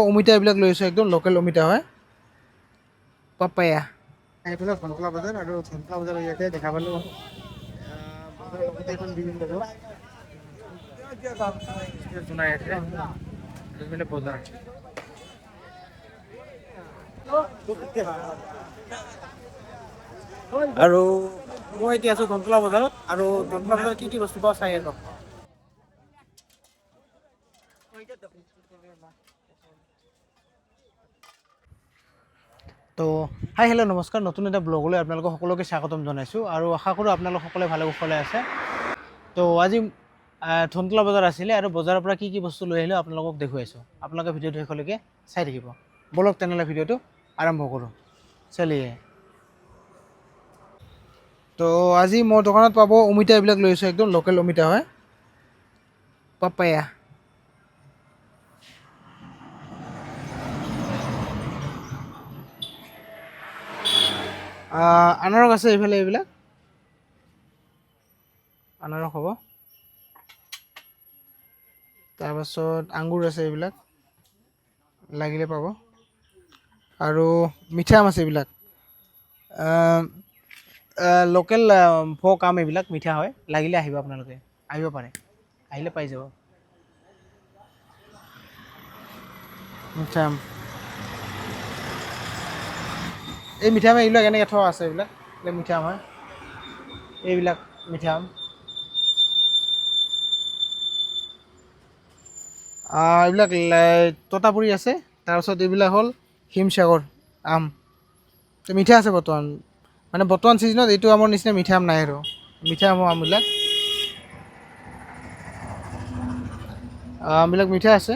অমিতা এইবিলাক লৈ আছোঁ, একদম লোকেল অমিতা হয়। পাপায়া এইফালে ধনকলা বজাৰ, আৰু ধনকলা বজাৰ ইয়াতে দেখা পালোঁ বজাৰৰ লগতে এখন বিল্ডিং পালোঁ জোনাই আছে বজাৰ। আৰু মই এতিয়া আছোঁ ধনকলা বজাৰত, আৰু ধনকলা বজাৰত কি বস্তু পাওঁ চাই আহক। তো হাই হেল্ল' নমস্কাৰ, নতুন এটা ব্লগলৈ আপোনালোকক সকলোকে স্বাগতম জনাইছোঁ, আৰু আশা কৰোঁ আপোনালোক সকলোৱে ভালে কুশলে আছে। তো আজি ধনকলা বজাৰ আছিলে, আৰু বজাৰৰ পৰা কি বস্তু লৈ আহিলোঁ আপোনালোকক দেখুৱাইছোঁ। আপোনালোকে ভিডিঅ'টো শেষলৈকে চাই থাকিব। ব'লক তেনেহ'লে ভিডিঅ'টো আৰম্ভ কৰোঁ, চলিয়ে। তো আজি মই দোকানত পাব অমিতা এইবিলাক লৈ আছোঁ, একদম লোকেল অমিতা হয়। পাপায়া আনাৰস আছে এইফালে, এইবিলাক আনাৰস হ'ব। তাৰপাছত আঙুৰ আছে, এইবিলাক লাগিলে পাব। আৰু মিঠা আম আছে, এইবিলাক লোকেল ফক আম, এইবিলাক মিঠা হয়। লাগিলে আহিব, আপোনালোকে আহিব পাৰে, আহিলে পাই যাব মিঠা আম। এই মিঠা আম এইবিলাক এনেকৈ থোৱা আছে, এইবিলাক মিঠা আম হয়, এইবিলাক মিঠা আম। এইবিলাক ততাপুৰি আছে। তাৰপিছত এইবিলাক হ'ল হিমসাগৰ আম, মিঠা আছে বৰ্তমান, মানে বৰ্তমান ছিজনত এইটো আমৰ নিচিনা মিঠা আম নাই, আৰু মিঠা আমৰ আমবিলাক আমবিলাক মিঠা আছে।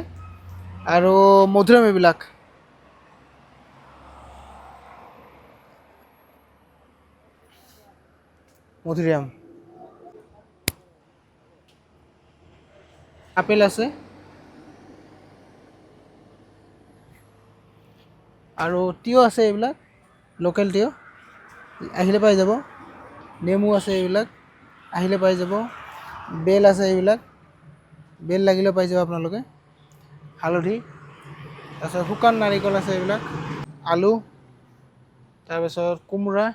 আৰু মধুৰিআম, এইবিলাক মধুৰিআম। আপেল আছে, আৰু তিয়ঁহ আছে, এইবিলাক লোকেল তিয়ঁহ, আহিলে পাই যাব। নেমু আছে, এইবিলাক আহিলে পাই যাব। বেল আছে, এইবিলাক বেল লাগিলে পাই যাব আপোনালোকে। হালধি, তাৰপিছত শুকান নাৰিকল আছে, এইবিলাক আলু, তাৰপিছত কোমোৰা,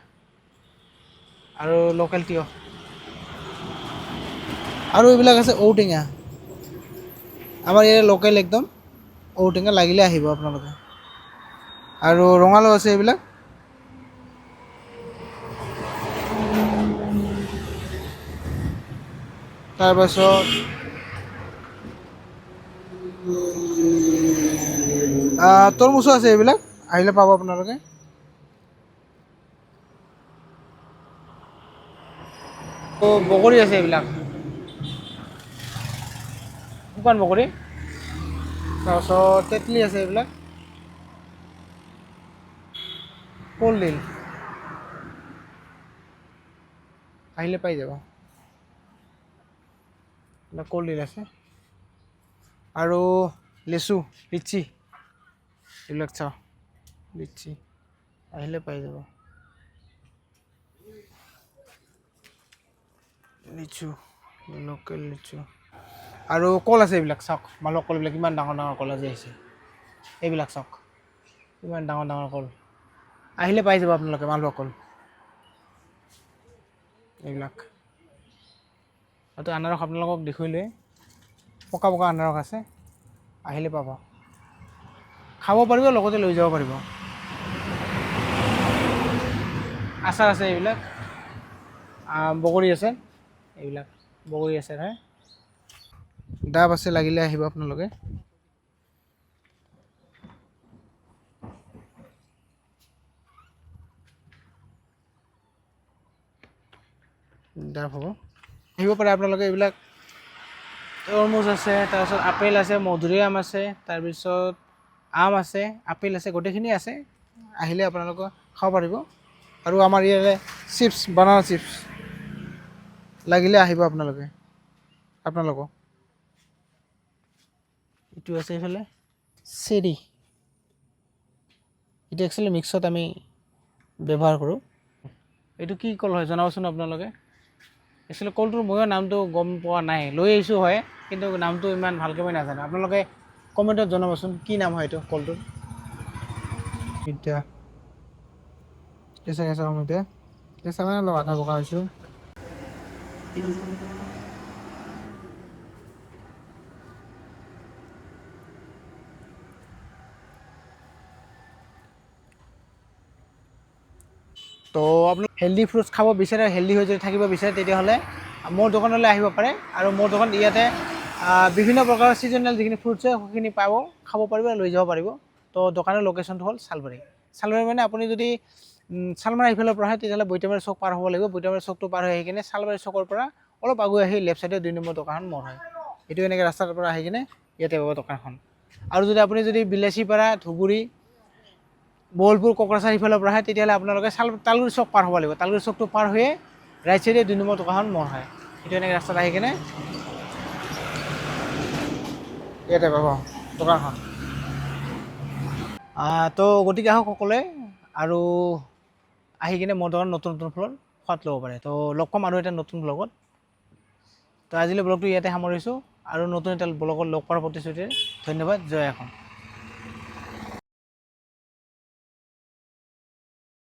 আৰু লোকেল তিয়ঁহ, আৰু এইবিলাক আছে ঔটেঙা, আমাৰ ইয়াৰ লোকেল একদম ঔটেঙা, লাগিলে আহিব আপোনালোকে। আৰু ৰঙালাও আছে, এইবিলাক তাৰপাছত তৰমুজো আছে, এইবিলাক আহিলে পাব আপোনালোকে। বগৰী আছে, এইবিলাক শুকান বগৰী। তাৰপাছত তেতলি আছে, এইবিলাক কলডিল, আহিলে পাই যাব। কলডিল আছে, আৰু লেচু, লিচি, এইবিলাক চাওঁ, লিচি আহিলে পাই যাব। লিচু, লোকেল লিচু, আৰু কল আছে, এইবিলাক চাওক, মালভোগ কল, এইবিলাক ইমান ডাঙৰ ডাঙৰ কল আজি আহিছে, এইবিলাক চাওক, ইমান ডাঙৰ ডাঙৰ কল, আহিলে পাই যাব আপোনালোকে মালভোগ কল, এইবিলাক। আৰু আনাৰস আপোনালোকক দেখুৱালোৱে, পকা পকা আনাৰস আছে, আহিলে পাব, খাব পাৰিব, লগতে লৈ যাব পাৰিব। আচাৰ আছে, এইবিলাক বগৰী আছে, এইবিলাক বগৰী আছে, হয়, ডাব আছে, লাগিলে আহিব আপোনালোকে। ডাব হ'ব, আহিব পাৰে আপোনালোকে। এইবিলাক তৰমুজ আছে, তাৰপিছত আপেল আছে, মধুৰিআম আছে, তাৰপিছত আম আছে, আপেল আছে, গোটেইখিনি আছে, আহিলে আপোনালোকে খাব পাৰিব। আৰু আমাৰ ইয়াৰে চিপছ, বানানা চিপছ, লাগিলে আহিব আপোনালোকে, আপোনালোকক। এইটো আছে, এইফালে চেৰি, এইটো একচুৱেলি মিক্সত আমি ব্যৱহাৰ কৰোঁ। এইটো কি কল হয় জনাবচোন আপোনালোকে। একচুৱেলি কলটোৰ ময়ো নামটো গম পোৱা নাই, লৈ আহিছোঁ হয়, কিন্তু নামটো ইমান ভালকৈ মই নাজানো। আপোনালোকে কমেণ্টত জনাবচোন কি নাম হয় এইটো কলটোৰ। এতিয়া কেঁচা কেঁচা সময়তে কেঁচা মানে অলপ আধা পকা হৈছোঁ। তো আপুনি হেল্ডি ফ্ৰুটছ খাব বিচাৰে, হেল্ডি হৈ যদি থাকিব বিচাৰে তেতিয়াহ'লে মোৰ দোকানলৈ আহিব পাৰে। আৰু মোৰ দোকানত ইয়াতে বিভিন্ন প্ৰকাৰৰ ছিজনেল যিখিনি ফ্ৰুটছ আছে সেইখিনি পাব, খাব পাৰিব, লৈ যাব পাৰিব। তো দোকানৰ লোকেশ্যনটো হ'ল শালবাৰী। শালবাৰী মানে আপুনি যদি শালমাৰা এইফালৰ পৰা আহে তেতিয়াহ'লে বৈতামাৰী চক পাৰ হ'ব লাগিব। বৈতামাৰী চকটো পাৰ হৈ আহি কিনে শালবাৰী চকৰ পৰা অলপ আগুৱাই আহি লেফ্ট চাইডে 2 নম্বৰ দোকানখন মোৰ হয়। এইটো এনেকৈ ৰাস্তাৰ পৰা আহি কিনে ইয়াতে পাব দোকানখন। আৰু যদি আপুনি যদি বিলাচীপাৰা, ধুবুৰী, বলপুৰ, কোকৰাঝাৰ ইফালৰ পৰা আহে তেতিয়াহ'লে আপোনালোকে তালগুৰি চক পাৰ হ'ব লাগিব। তালগুৰি চকটো পাৰ হৈয়ে ৰাইট চাইডে 2 নম্বৰ দোকানখন মোৰ হয়। এইটো এনেকৈ ৰাস্তাত আহি কিনে ইয়াতে পাব দোকানখন। তো গতিকে আহক সকলোৱে আৰু আহি কিনে মোৰ দোকানত নতুন নতুন ফলৰ সোৱাদ ল'ব পাৰে। তো লগ পাম আৰু এটা নতুন ব্লগত। তো আজিলৈ ব্লগটো ইয়াতে সামৰিছোঁ আৰু নতুন এটা ব্লগত লগ পোৱাৰ প্ৰতিশ্ৰুতিৰে ধন্যবাদ। জয় অসম।